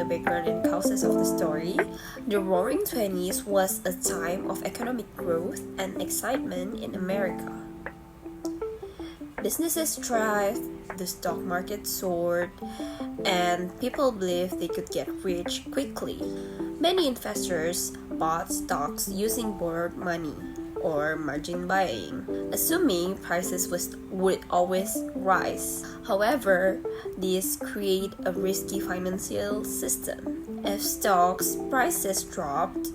background and causes of the story, the Roaring Twenties was a time of economic growth and excitement in America. Businesses thrived, the stock market soared, and people believed they could get rich quickly. Many investors bought stocks using borrowed money or margin buying, assuming prices would always rise. However, this created a risky financial system. If stocks prices dropped,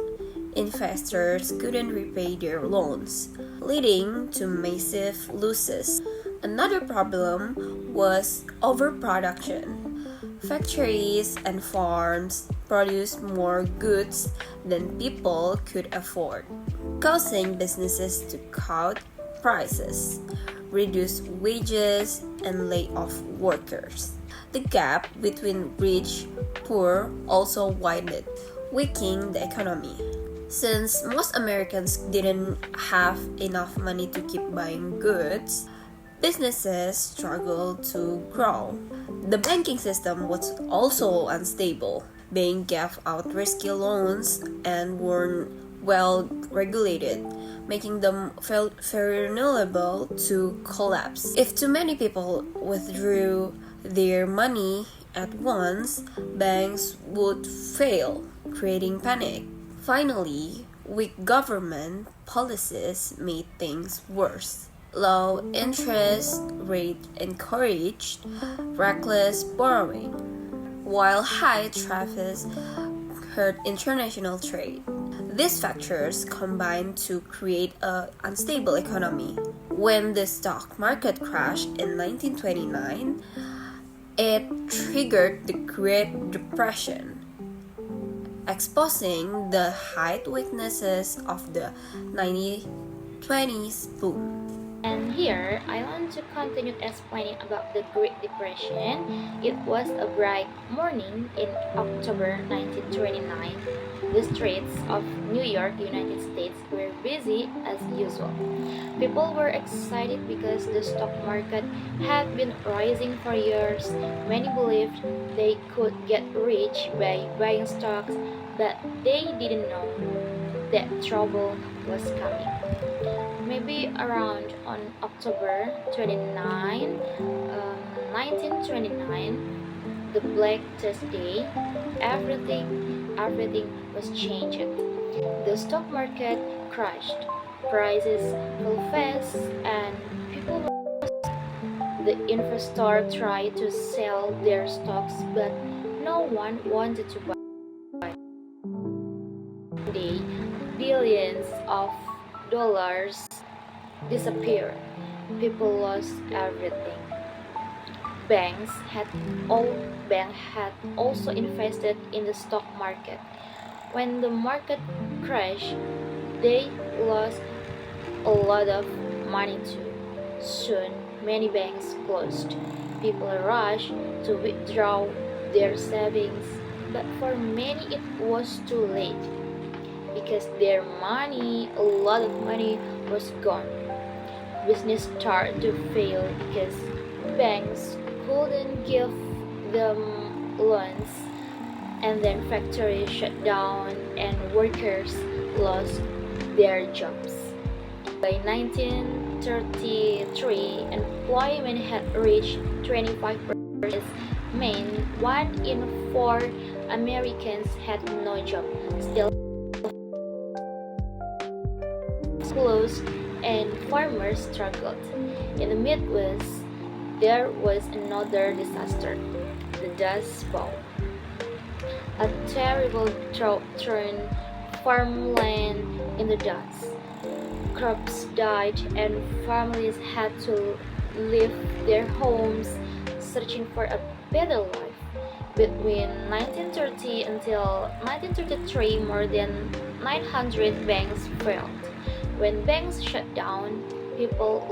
investors couldn't repay their loans, leading to massive losses. Another problem was overproduction. Factories and farms produced more goods than people could afford, causing businesses to cut prices, reduce wages, and lay off workers. The gap between rich and poor also widened, weakening the economy. Since most Americans didn't have enough money to keep buying goods, businesses struggled to grow. The banking system was also unstable. Banks gave out risky loans and weren't well regulated, making them vulnerable to collapse. If too many people withdrew their money at once, banks would fail, creating panic. Finally, weak government policies made things worse. Low interest rate encouraged reckless borrowing, while high tariffs hurt international trade. These factors combined to create an unstable economy. When the stock market crashed in 1929, it triggered the Great Depression, exposing the hidden weaknesses of the 1920s boom. And here, I want to continue explaining about the Great Depression. It was a bright morning in October 1929. The streets of New York, United States were busy as usual. People were excited because the stock market had been rising for years. Many believed they could get rich by buying stocks, but they didn't know that trouble was coming. Maybe around on October 29, 1929, the Black Thursday, everything was changed. The stock market crashed, prices fell fast, and people were. The investor tried to sell their stocks, but no one wanted to buy. Day, billions of dollars disappeared. People lost everything. Banks had also invested in the stock market. When the market crashed, they lost a lot of money too. Soon, many banks closed. People rushed to withdraw their savings, but for many it was too late because their money, a lot of money, was gone. Business started to fail because banks couldn't give them loans, and then factories shut down and workers lost their jobs. By 1933, employment had reached 25%. Meant 1 in 4 Americans had no job. Still closed and farmers struggled. In the Midwest, there was another disaster, the Dust Bowl. A terrible drought turned farmland into dust. Crops died and families had to leave their homes searching for a better life. Between 1930 until 1933, more than 900 banks failed. When banks shut down, people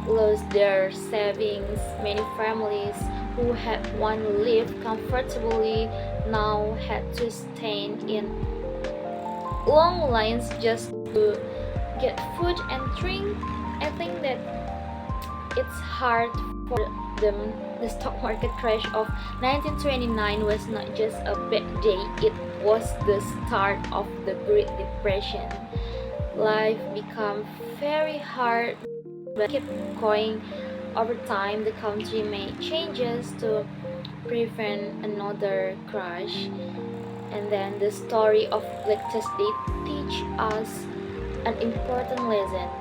lost their savings. Many families who had once lived comfortably now had to stand in long lines just to get food and drink. I think that it's hard for them The stock market crash of 1929 was not just a bad day, it was the start of the Great Depression. Life became very hard but kept going. Over time, the country made changes to prevent another crash. And then the story of Black Tuesday teach us an important lesson.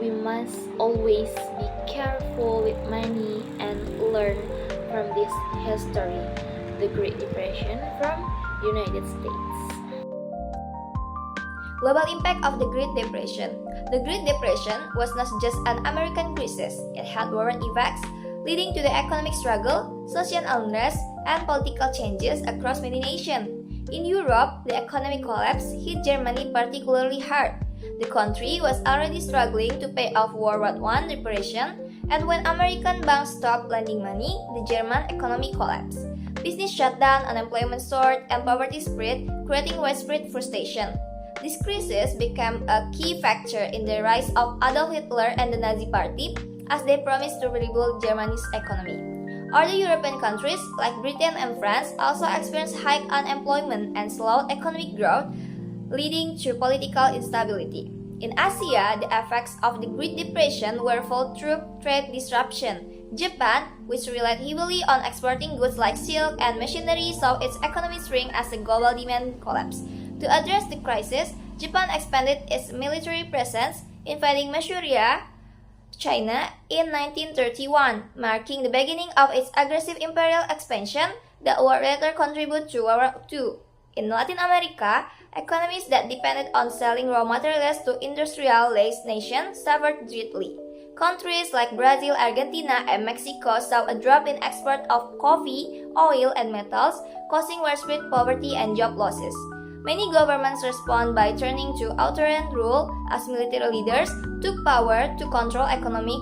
We must always be careful with money and learn from this history, the Great Depression from United States. Global impact of the Great Depression. The Great Depression was not just an American crisis, it had world effects, leading to the economic struggle, social unrest, and political changes across many nations. In Europe, the economic collapse hit Germany particularly hard. The country was already struggling to pay off World War I reparation, and when American banks stopped lending money, the German economy collapsed. Business shut down, unemployment soared, and poverty spread, creating widespread frustration. This crisis became a key factor in the rise of Adolf Hitler and the Nazi Party, as they promised to rebuild Germany's economy. Other European countries, like Britain and France, also experienced high unemployment and slowed economic growth, leading to political instability. In Asia, the effects of the Great Depression were felt through trade disruption. Japan, which relied heavily on exporting goods like silk and machinery, saw its economy shrink as the global demand collapsed. To address the crisis, Japan expanded its military presence, invading Manchuria, China, in 1931, marking the beginning of its aggressive imperial expansion that would later contribute to World War II. In Latin America, economies that depended on selling raw materials to industrialized nations suffered greatly. Countries like Brazil, Argentina, and Mexico saw a drop in export of coffee, oil, and metals, causing widespread poverty and job losses. Many governments respond by turning to authoritarian rule as military leaders took power to control economic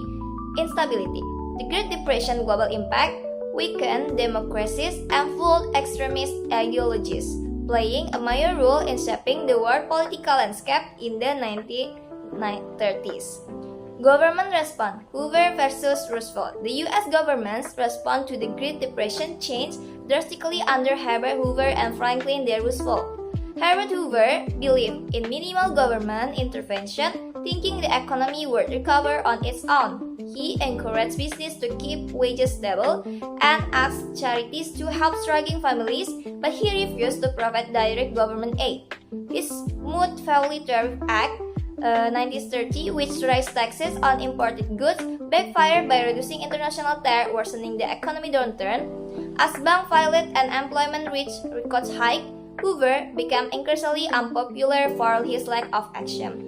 instability. The Great Depression global impact weakened democracies and fueled extremist ideologies, playing a major role in shaping the world political landscape in the 1930s. Government response: Hoover versus Roosevelt. The U.S. government's response to the Great Depression changed drastically under Herbert Hoover and Franklin D. Roosevelt. Herbert Hoover believed in minimal government intervention, thinking the economy would recover on its own. He encouraged business to keep wages stable and asked charities to help struggling families, but he refused to provide direct government aid. His Smoot-Hawley Tariff Act 1930, which raised taxes on imported goods, backfired by reducing international trade, worsening the economic downturn. As bank failed and employment reached record high, Hoover became increasingly unpopular for his lack of action.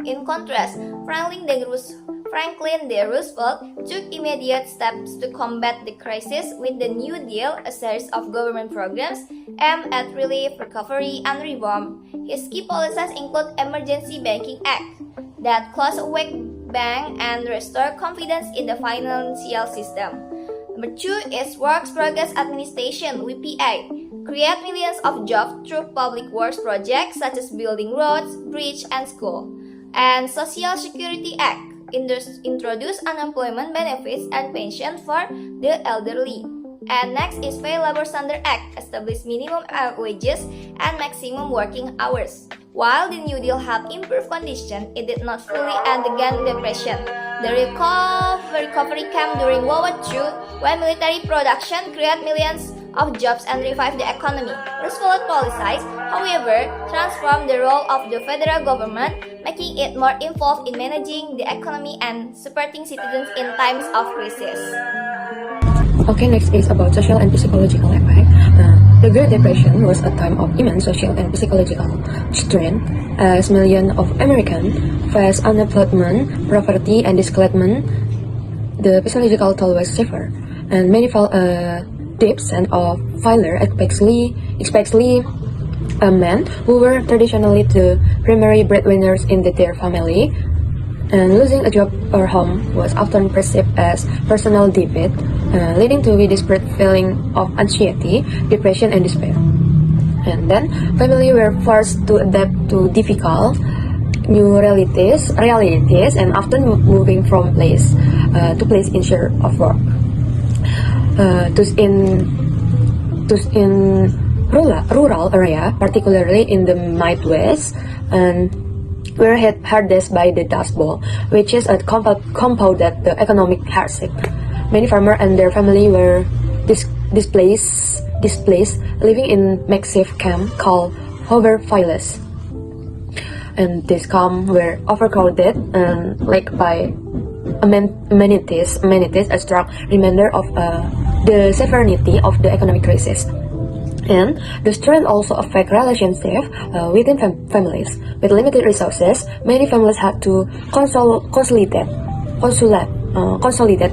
In contrast, Franklin D. Roosevelt took immediate steps to combat the crisis with the New Deal, a series of government programs aimed at relief, recovery, and reform. His key policies include Emergency Banking Act that closed a weak bank and restored confidence in the financial system. Number 2 is Works Progress Administration (WPA), create millions of jobs through public works projects such as building roads, bridges, and schools. And Social Security Act introduce unemployment benefits and pension for the elderly. And next is Fair Labor Standards Act, established minimum wages and maximum working hours. While the New Deal helped improve conditions, it did not fully end the Great Depression. The recovery came during World War II, when military production created millions of jobs and revived the economy. Roosevelt policies, however, transformed the role of the federal government, making it more involved in managing the economy and supporting citizens in times of crisis. Okay, next is about social and psychological effect. The Great Depression was a time of immense social and psychological strain, as millions of Americans faced unemployment, poverty, and discouragement. The psychological toll was severe, and many felt a deep sense of failure, especially men who were traditionally the primary breadwinners in their family. And losing a job or home was often perceived as personal defeat, leading to a desperate feeling of anxiety, depression, and despair. And then, families were forced to adapt to difficult new realities, and often moving from place to place in search of work. in rural area, particularly in the Midwest, and were hit hardest by the Dust Bowl, which is a compounded the economic hardship. Many farmers and their family were displaced, living in makeshift camp called hoverfields. And these camps were overcrowded and lacked by amenities, a strong reminder of the severity of the economic crisis. And the strain also affect relationships within families. With limited resources, many families had to consolidate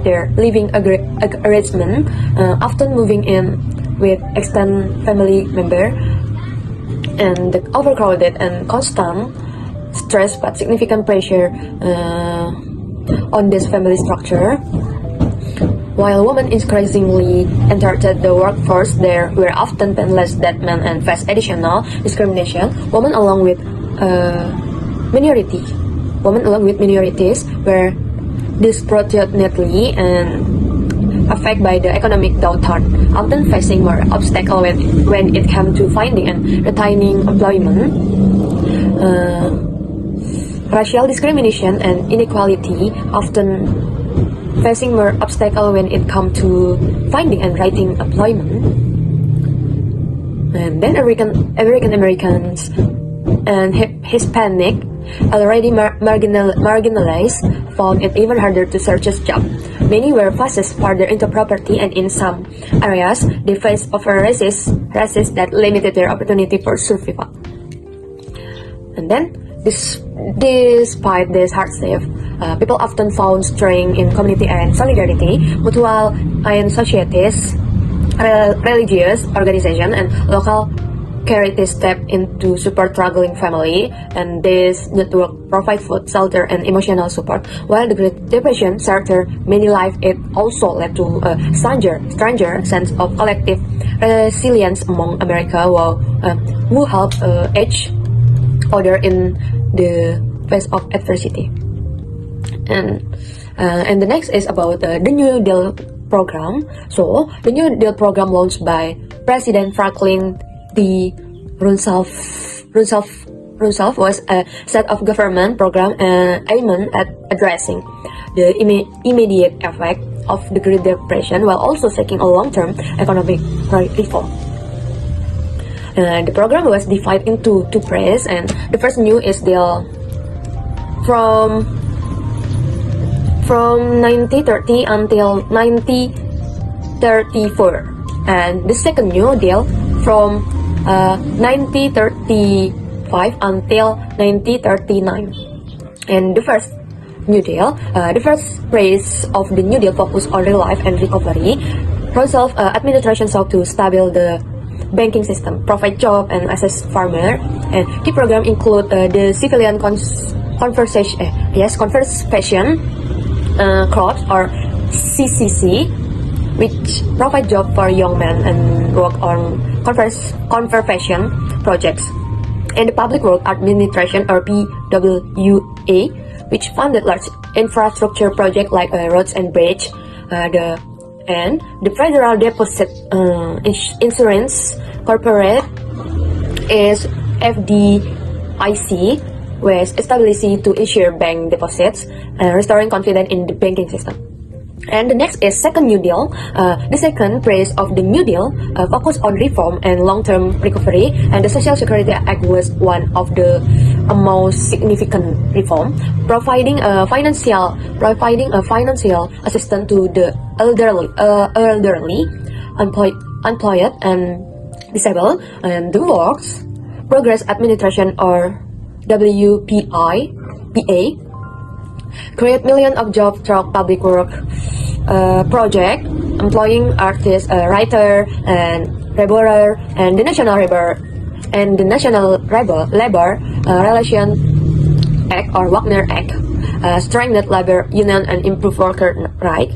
their living arrangement, often moving in with extended family member. And the overcrowded and constant stress put significant pressure on this family structure. While women increasingly entered the workforce, there were often penniless dead men and faced additional discrimination. Women along with minorities were disproportionately and affected by the economic downturn, often facing more obstacles when it came to finding and retaining employment. Racial discrimination and inequality often facing more obstacles when it comes to finding and retaining employment. And then African Americans and Hispanic, already marginalized, found it even harder to search a job. Many were forced further into poverty, and in some areas, they faced over races that limited their opportunity for survival. And then, despite this hardship, people often found strength in community and solidarity, mutual aid societies, religious organizations, and local charities step into support struggling family, and this network provide food, shelter, and emotional support. While the Great Depression shattered many lives, it also led to a stranger sense of collective resilience among America, who helped each other in the face of adversity. And the next is about the New Deal program. So the New Deal program launched by President Franklin D. Roosevelt was a set of government program aimed at addressing the immediate effect of the Great Depression while also seeking a long-term economic reform. The program was divided into two phases, and the first New Deal from 1930 until 1934, and the second New Deal from 1935 until 1939. And the first New Deal, the first phase of the New Deal focused on relief and recovery. Roosevelt administration sought to stabilize the banking system, provide jobs, and assist farmers. And the program include the civilian conservation crops, or CCC, which provide jobs for young men and work on conservation projects. And the Public Works Administration, or PWA, which funded large infrastructure projects like roads and bridges. And the Federal Deposit Insurance Corporate is FDIC, was established to insure bank deposits, restoring confidence in the banking system. And the next is second New Deal. The second phase of the New Deal focused on reform and long-term recovery, and the Social Security Act was one of the most significant reform, providing a financial assistance to the elderly, unemployed, and disabled. And the Works Progress Administration, or WPA, create millions of jobs through public work project, employing artists, writer, and laborer, and the National Labor Relations Act, or Wagner Act, strengthened labor union and improved worker rights,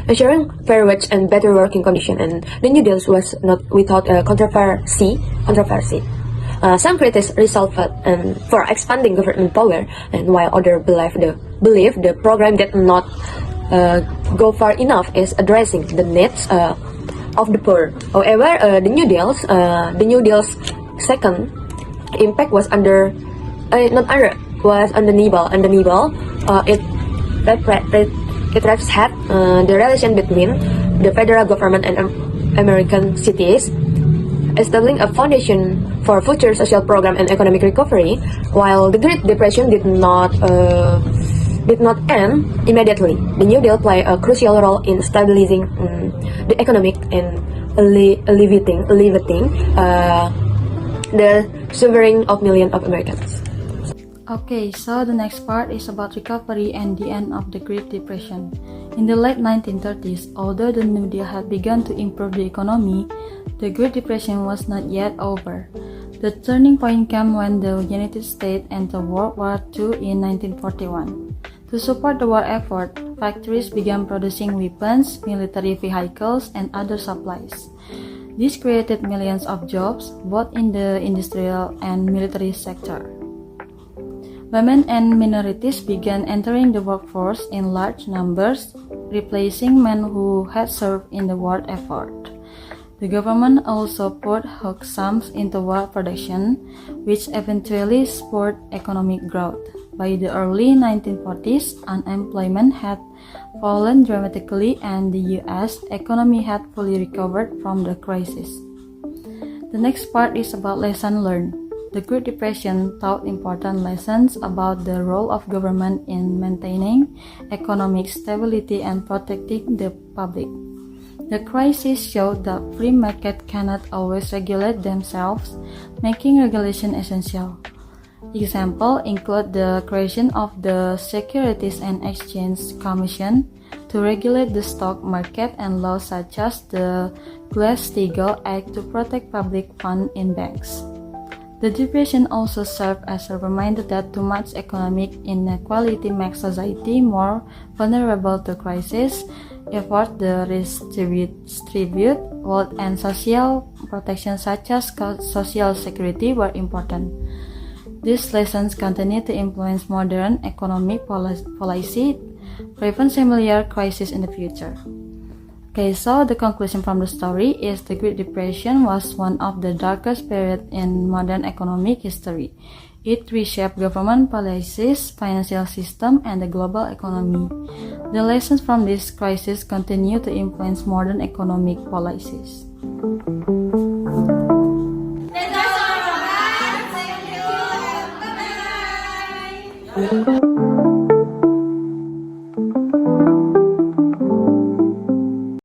ensuring fair wage and better working conditions. And the New Deal was not without controversy. Some critics resulted for expanding government power, and while others believe the program did not go far enough as addressing the needs of the poor. However, the New Deal's second impact was undeniable. It had the relation between the federal government and American cities, establishing a foundation for future social program and economic recovery. While the Great Depression did not end immediately, the New Deal played a crucial role in stabilizing the economic and alleviating the suffering of millions of Americans. Okay, so the next part is about recovery and the end of the Great Depression. In the late 1930s, although the New Deal had begun to improve the economy, the Great Depression was not yet over. The turning point came when the United States entered World War II in 1941. To support the war effort, factories began producing weapons, military vehicles, and other supplies. This created millions of jobs, both in the industrial and military sector. Women and minorities began entering the workforce in large numbers, replacing men who had served in the war effort. The government also poured huge sums into war production, which eventually spurred economic growth. By the early 1940s, unemployment had fallen dramatically and the US economy had fully recovered from the crisis. The next part is about lessons learned. The Great Depression taught important lessons about the role of government in maintaining economic stability and protecting the public. The crisis showed that free markets cannot always regulate themselves, making regulation essential. Examples include the creation of the Securities and Exchange Commission to regulate the stock market and laws such as the Glass-Steagall Act to protect public funds in banks. The Depression also served as a reminder that too much economic inequality makes society more vulnerable to crisis. Efforts to redistribute wealth and social protection such as Social Security were important. These lessons continue to influence modern economic policy, prevent similar crises in the future. Okay, so the conclusion from the story is the Great Depression was one of the darkest periods in modern economic history. It reshaped government policies, financial system, and the global economy. The lessons from this crisis continue to influence modern economic policies. Thank you. Bye-bye.